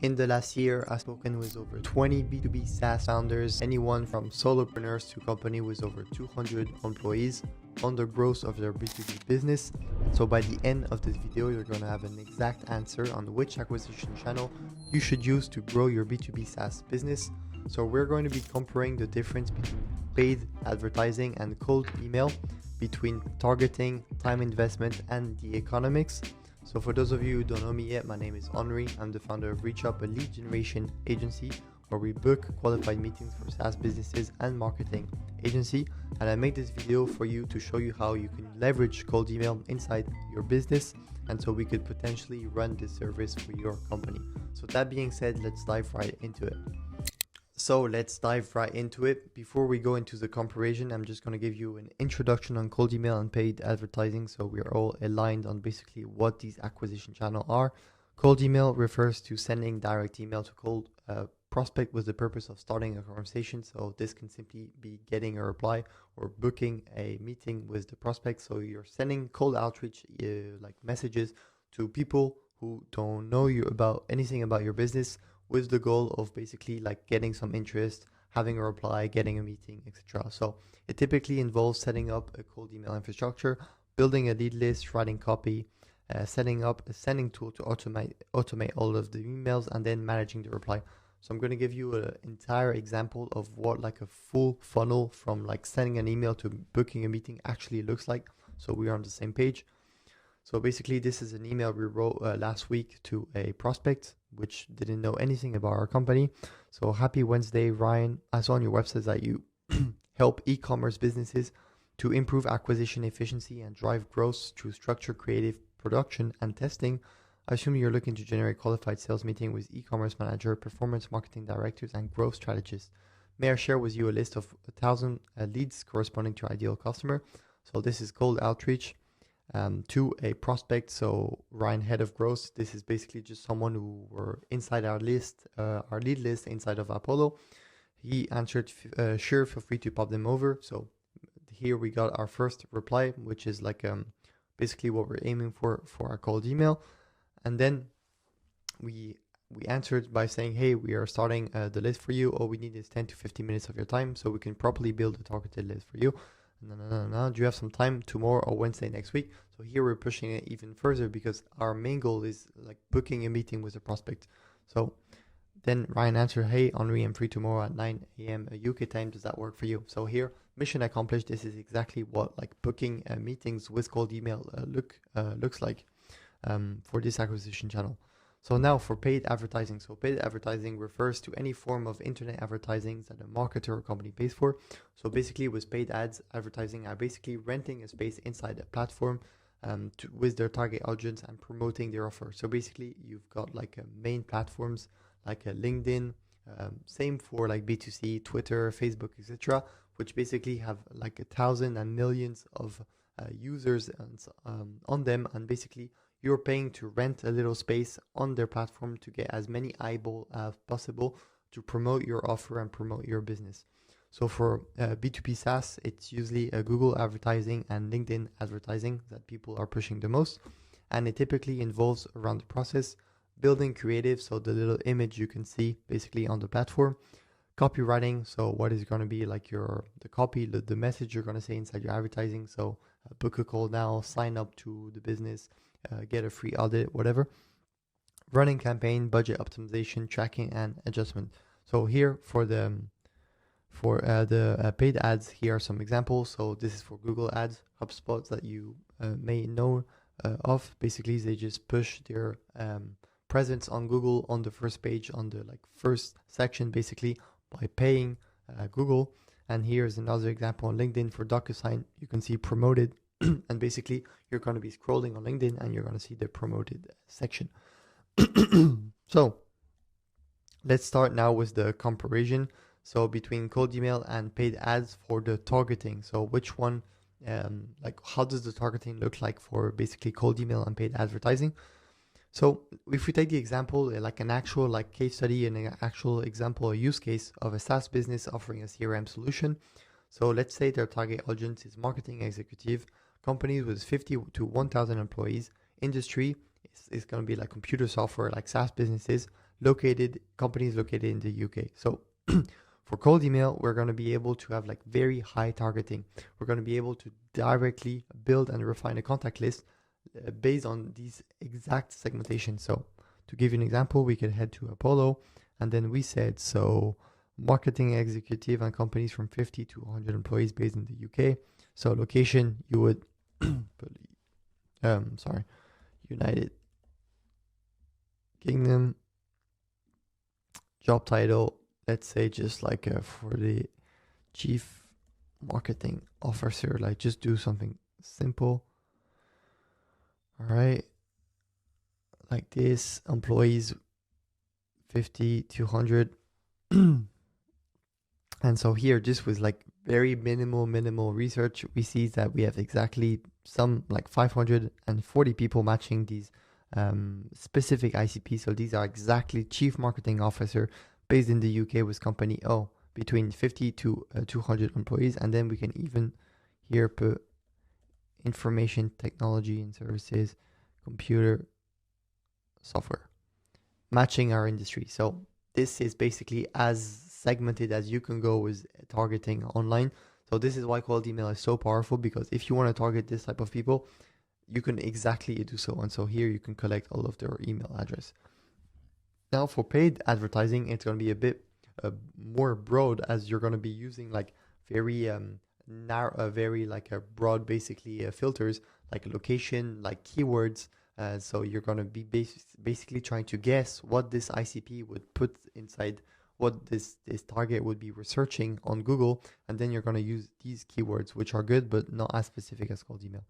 In the last year, I've spoken with over 20 B2B SaaS founders, anyone from solopreneurs to company with over 200 employees on the growth of their B2B business. So by the end of this video, you're going to have an exact answer on which acquisition channel you should use to grow your B2B SaaS business. So we're going to be comparing the difference between paid advertising and cold email, between targeting, time investment, and the economics. So for those of you who don't know me yet, my name is Annrai. I'm the founder of ReachUP, a lead generation agency where we book qualified meetings for SaaS businesses and marketing agency. And I made this video for you to show you how you can leverage cold email inside your business, and so we could potentially run this service for your company. So that being said, let's dive right into it. Before we go into the comparison, I'm just going to give you an introduction on cold email and paid advertising, so we're all aligned on basically what these acquisition channels are. Cold email refers to sending direct email to cold prospect with the purpose of starting a conversation. So this can simply be getting a reply or booking a meeting with the prospect. So you're sending cold outreach like messages to people who don't know you about anything about your business, with the goal of basically like getting some interest, having a reply, getting a meeting, etc. So it typically involves setting up a cold email infrastructure, building a lead list, writing copy, setting up a sending tool to automate all of the emails, and then managing the reply. So I'm going to give you an entire example of what like a full funnel from like sending an email to booking a meeting actually looks like, so we are on the same page. So basically, this is an email we wrote last week to a prospect which didn't know anything about our company. So happy Wednesday, Ryan. I saw on your website that you help e-commerce businesses to improve acquisition efficiency and drive growth through structured creative production and testing. I assume you're looking to generate qualified sales meeting with e-commerce manager, performance marketing directors, and growth strategists. May I share with you a list of 1,000 leads corresponding to ideal customer? So this is cold outreach to a prospect. So Ryan, head of growth, this is basically just someone who were inside our list, our lead list inside of Apollo. He answered, sure, feel free to pop them over. So here we got our first reply, which is like basically what we're aiming for our cold email. And then we answered by saying, hey, we are starting the list for you. All we need is 10 to 15 minutes of your time so we can properly build a targeted list for you. No. Do you have some time tomorrow or Wednesday next week? So here we're pushing it even further because our main goal is like booking a meeting with a prospect. So then Ryan answered, hey, Henri, I'm free tomorrow at 9 a.m. UK time. Does that work for you? So here, mission accomplished. This is exactly what like booking meetings with cold email looks like for this acquisition channel. So now for paid advertising. So paid advertising refers to any form of internet advertising that a marketer or company pays for. So basically with paid ads, advertising are basically renting a space inside a platform with their target audience and promoting their offer. So basically you've got like main platforms like LinkedIn, same for like B2C, Twitter, Facebook, etc., which basically have like 1,000 and millions of users on them, and basically you're paying to rent a little space on their platform to get as many eyeballs as possible to promote your offer and promote your business. So for B2B SaaS, it's usually Google advertising and LinkedIn advertising that people are pushing the most. And it typically involves around the process, building creative, so the little image you can see basically on the platform. Copywriting, so what is going to be like the copy, the message you're going to say inside your advertising. So book a call now, sign up to the business, get a free audit, whatever. Running campaign, budget optimization, tracking, and adjustment. So here for the paid ads, here are some examples. So this is for Google Ads, HubSpot that you may know of. Basically, they just push their presence on Google on the first page, on the like first section, basically by paying Google. And here's another example on LinkedIn for DocuSign. You can see promoted. And basically you're going to be scrolling on LinkedIn and you're going to see the promoted section. So let's start now with the comparison. So between cold email and paid ads for the targeting. So which one, like how does the targeting look like for basically cold email and paid advertising? So if we take the example, like an actual like case study and an actual example or use case of a SaaS business offering a CRM solution. So let's say their target audience is marketing executive, companies with 50 to 1,000 employees. Industry is going to be like computer software, like SaaS businesses. companies located in the UK. So for cold email, we're going to be able to have like very high targeting. We're going to be able to directly build and refine a contact list based on these exact segmentation. So to give you an example, we could head to Apollo, and then we said, so marketing executive and companies from 50 to 100 employees based in the UK. So location, you would United Kingdom. Job title, let's say just like for the chief marketing officer, like just do something simple. All right, like this, employees 50 to 100. And so here, just with like very minimal research, we see that we have exactly some like 540 people matching these specific ICP. So these are exactly chief marketing officer based in the UK with company O between 50 to 200 employees. And then we can even here put information technology and services, computer software, matching our industry. So this is basically as segmented as you can go with targeting online. So this is why cold email is so powerful, because if you want to target this type of people, you can exactly do so. And so here you can collect all of their email address. Now for paid advertising, it's going to be a bit more broad, as you're going to be using like very narrow, very like a broad basically filters like location, like keywords. So you're going to be basically trying to guess what this ICP would put inside, what this target would be researching on Google, and then you're going to use these keywords, which are good but not as specific as cold email.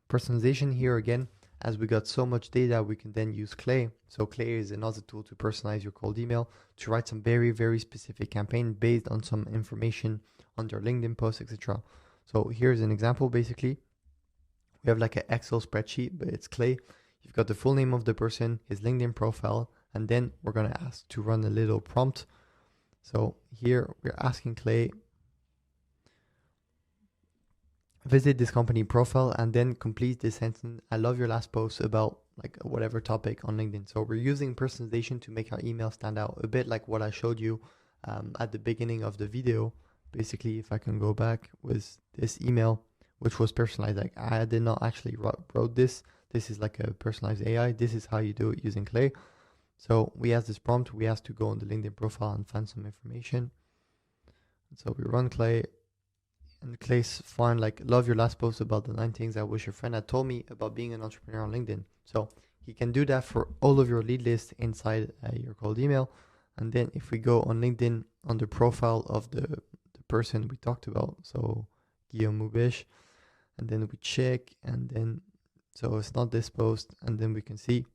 Personalization here again, as we got so much data, we can then use Clay. So Clay is another tool to personalize your cold email, to write some very specific campaign based on some information on their LinkedIn posts, etc. So here's an example. Basically, we have like an Excel spreadsheet, but it's Clay. You've got the full name of the person, his LinkedIn profile, and then we're going to ask to run a little prompt. So here we're asking Clay, visit this company profile and then complete this sentence. I love your last post about like whatever topic on LinkedIn. So we're using personalization to make our email stand out, a bit like what I showed you at the beginning of the video. Basically, if I can go back with this email, which was personalized, like I did not actually wrote this. This is like a personalized AI. This is how you do it using Clay. So we ask this prompt, we ask to go on the LinkedIn profile and find some information. So we run Clay, and Clay's find like, love your last post about the 9 things I wish your friend had told me about being an entrepreneur on LinkedIn. So he can do that for all of your lead lists inside your cold email. And then if we go on LinkedIn on the profile of the person we talked about, so Guillaume Moubish, and then we check, and then so it's not this post, and then we can see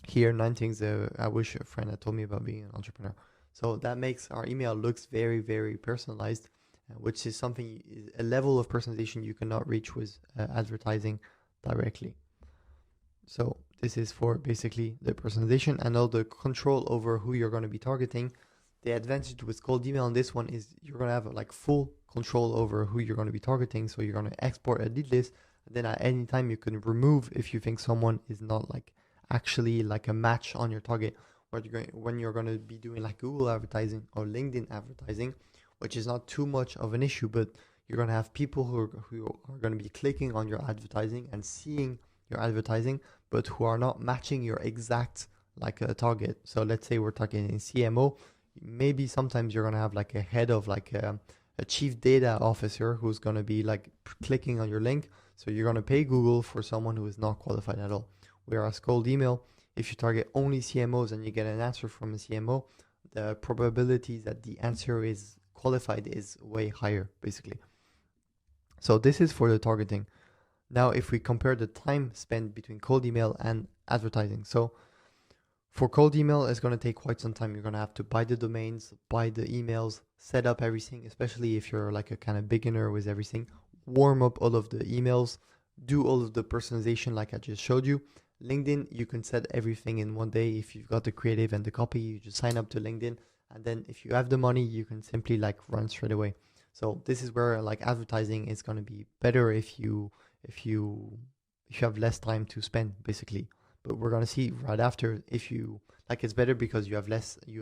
here 9 things I wish a friend had told me about being an entrepreneur. So that makes our email looks very personalized, which is something, a level of personalization you cannot reach with advertising directly. So this is for basically the personalization and all the control over who you're going to be targeting. The advantage with cold email on this one is you're going to have like full control over who you're going to be targeting. So you're going to export a lead list, and then at any time you can remove if you think someone is not like actually like a match on your target. When you're going to be doing like Google advertising or LinkedIn advertising, which is not too much of an issue, but you're going to have people who are going to be clicking on your advertising and seeing your advertising, but who are not matching your exact like a target. So let's say we're talking in CMO, maybe sometimes you're going to have like a head of like a chief data officer who's going to be like clicking on your link. So you're going to pay Google for someone who is not qualified at all. Whereas cold email, if you target only CMOs and you get an answer from a CMO, the probability that the answer is qualified is way higher, basically. So this is for the targeting. Now, if we compare the time spent between cold email and advertising. So for cold email, it's going to take quite some time. You're going to have to buy the domains, buy the emails, set up everything, especially if you're like a kind of beginner with everything, warm up all of the emails, do all of the personalization like I just showed you. LinkedIn, you can set everything in one day. If you've got the creative and the copy, you just sign up to LinkedIn. And then if you have the money, you can simply like run straight away. So this is where like advertising is going to be better if you have less time to spend, basically. But we're going to see right after, if you like it's better because you have less, you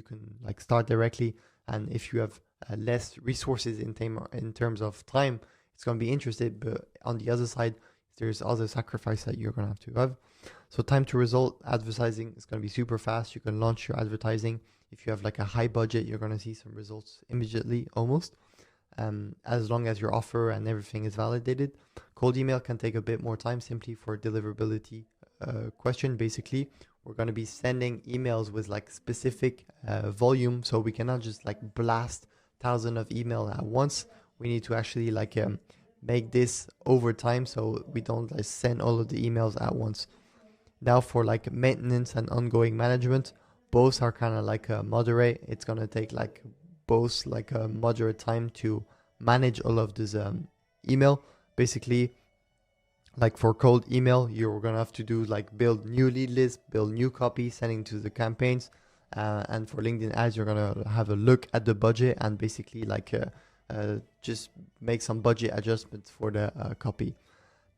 can like start directly, and if you have less resources in terms of time, it's going to be interested. But on the other side, there's other sacrifice that you're going to have. So time to result advertising is going to be super fast. You can launch your advertising. If you have like a high budget, you're going to see some results immediately almost, as long as your offer and everything is validated. Cold email can take a bit more time simply for deliverability question. Basically, we're going to be sending emails with like specific volume, so we cannot just like blast thousands of email at once. We need to actually like make this over time, so we don't like send all of the emails at once. Now for like maintenance and ongoing management, both are kind of like moderate. It's going to take like both like a moderate time to manage all of this email. Basically, like for cold email, you're going to have to do like build new lead lists, build new copy, sending to the campaigns. And for LinkedIn ads, you're going to have a look at the budget and basically like just make some budget adjustments for the copy.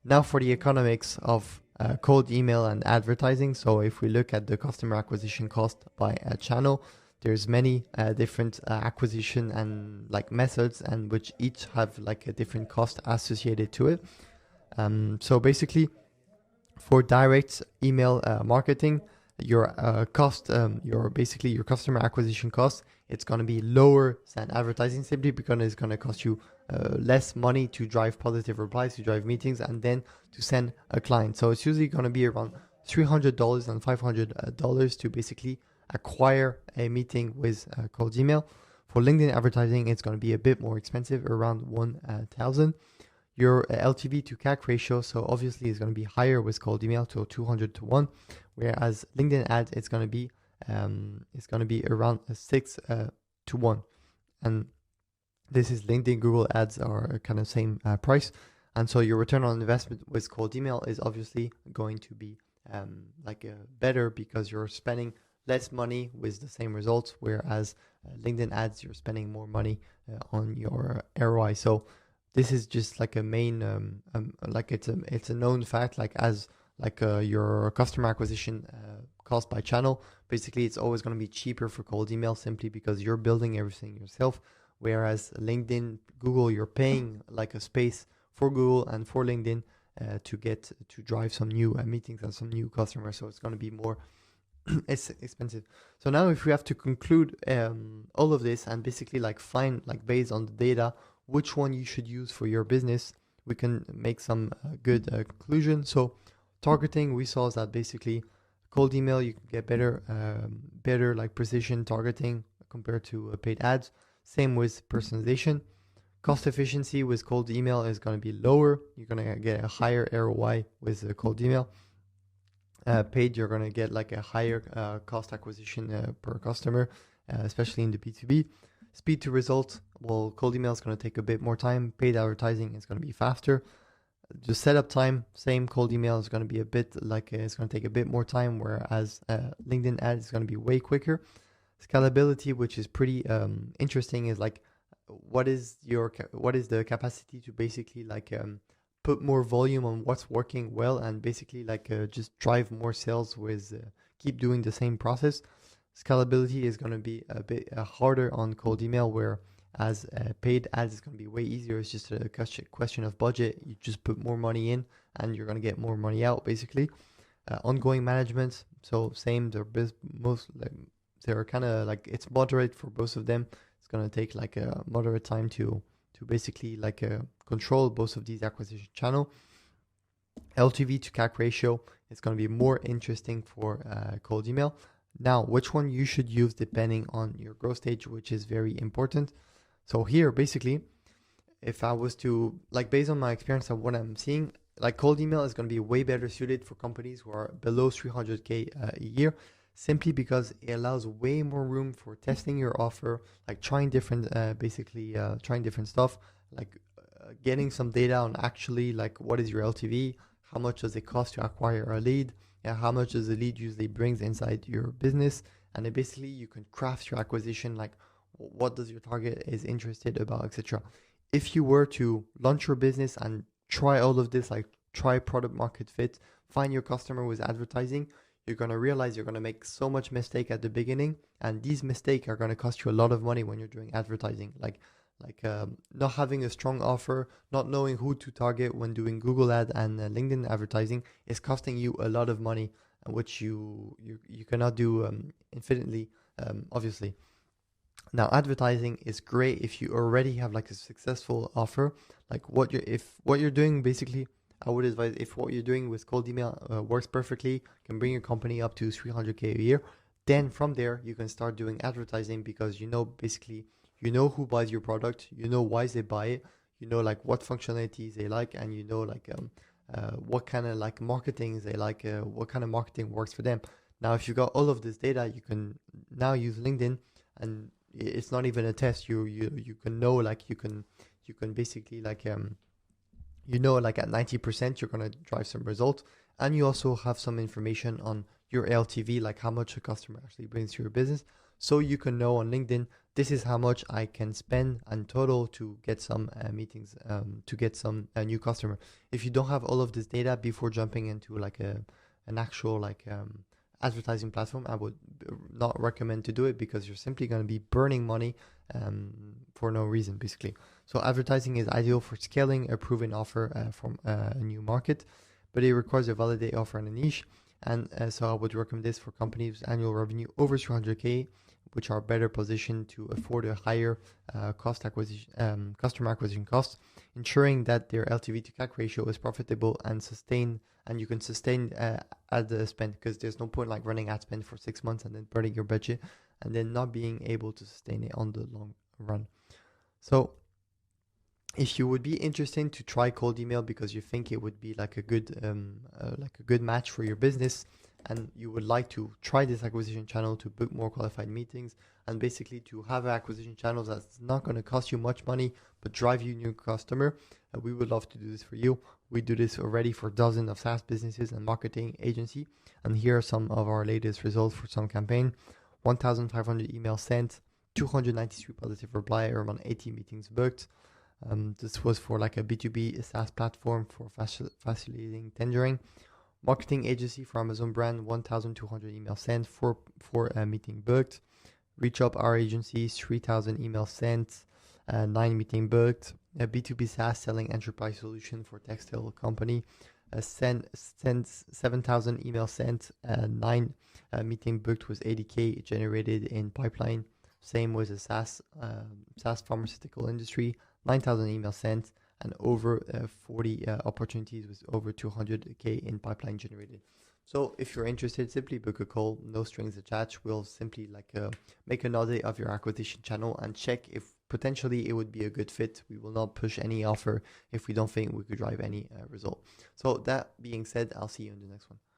Now for the economics of cold email and advertising. So if we look at the customer acquisition cost by a channel, there's many different acquisition and like methods, and which each have like a different cost associated to it. So basically, for direct email marketing, your your customer acquisition cost, it's going to be lower than advertising, simply because it's going to cost you less money to drive positive replies, to drive meetings, and then to send a client. So it's usually going to be around $300 and $500 to basically acquire a meeting with cold email. For LinkedIn advertising, it's going to be a bit more expensive, around 1,000. Your LTV to CAC ratio, so obviously it's going to be higher with cold email, to 200 to 1, whereas LinkedIn ads, it's going to be around 6 to 1. And this is LinkedIn, Google ads are kind of same price. And so your return on investment with cold email is obviously going to be better, because you're spending less money with the same results, whereas LinkedIn ads, you're spending more money on your ROI. So this is just like a main, it's a known fact, your customer acquisition cost by channel. Basically, it's always going to be cheaper for cold email, simply because you're building everything yourself. Whereas LinkedIn, Google, you're paying like a space for Google and for LinkedIn to drive some new meetings and some new customers. So it's going to be more it's expensive. So now if we have to conclude all of this and basically like find, like based on the data, which one you should use for your business, we can make some good conclusion. So targeting, we saw that basically cold email, you can get better like precision targeting compared to paid ads. Same with personalization. Cost efficiency with cold email is going to be lower. You're going to get a higher ROI with cold email. Paid, you're going to get like a higher cost acquisition per customer, especially in the B2B. Speed to result, well, cold email is going to take a bit more time. Paid advertising is going to be faster. The setup time, same, cold email is going to be a bit like it's going to take a bit more time, whereas LinkedIn ads is going to be way quicker. Scalability, which is pretty interesting, is like what is the capacity to basically like put more volume on what's working well, and basically like just drive more sales with keep doing the same process. Scalability is going to be a bit harder on cold email, whereas paid ads is going to be way easier. It's just a question of budget. You just put more money in and you're going to get more money out, basically. Ongoing management, so same, they're kind of like, it's moderate for both of them. It's going to take like a moderate time to basically like control both of these acquisition channel. LTV to CAC ratio is going to be more interesting for cold email. Now, which one you should use depending on your growth stage, which is very important. So here, basically, if I was to, like, based on my experience of what I'm seeing, like cold email is going to be way better suited for companies who are below 300K a year, simply because it allows way more room for testing your offer, like trying different stuff, like getting some data on actually like what is your LTV, how much does it cost to acquire a lead, and how much does the lead usually brings inside your business. And then basically you can craft your acquisition, like what does your target is interested about, etc. If you were to launch your business and try all of this, like try product market fit, find your customer with advertising, you're going to realize you're going to make so much mistake at the beginning, and these mistakes are going to cost you a lot of money when you're doing advertising. Not having a strong offer, not knowing who to target when doing Google ad and LinkedIn advertising is costing you a lot of money, which you cannot do infinitely, obviously. Now, advertising is great if you already have like a successful offer. Like what you're doing basically, I would advise, if what you're doing with cold email works perfectly, can bring your company up to 300K a year, then from there you can start doing advertising, because basically you know who buys your product, you know why they buy it, you know like what functionalities they like, and you know like what kind of like marketing they like, what kind of marketing works for them. Now, if you got all of this data, you can now use LinkedIn, and it's not even a test. You can know, like you can basically like like at 90% you're gonna drive some results, and you also have some information on your LTV, like how much a customer actually brings to your business. So you can know on LinkedIn, this is how much I can spend in total to get some meetings, to get some new customer. If you don't have all of this data before jumping into like an actual like advertising platform, I would not recommend to do it, because you're simply going to be burning money for no reason, basically. So advertising is ideal for scaling a proven offer from a new market, but it requires a validate offer in a niche. And so I would recommend this for companies with annual revenue over 300K, which are better positioned to afford a higher customer acquisition cost, ensuring that their LTV to CAC ratio is profitable and sustained, and you can sustain ad spend, because there's no point like running ad spend for 6 months and then burning your budget and then not being able to sustain it on the long run. So if you would be interested to try cold email because you think it would be like a good match for your business, and you would like to try this acquisition channel to book more qualified meetings, and basically to have an acquisition channel that's not going to cost you much money but drive you new customer, we would love to do this for you. We do this already for dozens of SaaS businesses and marketing agency, and here are some of our latest results for some campaign. 1,500 emails sent, 293 positive reply, around 80 meetings booked. This was for like a B2B SaaS platform for facilitating tendering. Marketing agency for Amazon brand, 1,200 emails sent, four meeting booked. ReachUP, our agency, 3,000 emails sent, 9 meeting booked. A B2B SaaS selling enterprise solution for textile company, sent 7,000 emails sent, 9 meeting booked with 80K generated in pipeline. Same with a SaaS pharmaceutical industry, 9,000 emails sent, and over 40 opportunities with over 200K in pipeline generated. So if you're interested, simply book a call, no strings attached. We'll simply make an audit of your acquisition channel and check if potentially it would be a good fit. We will not push any offer if we don't think we could drive any result. So that being said, I'll see you in the next one.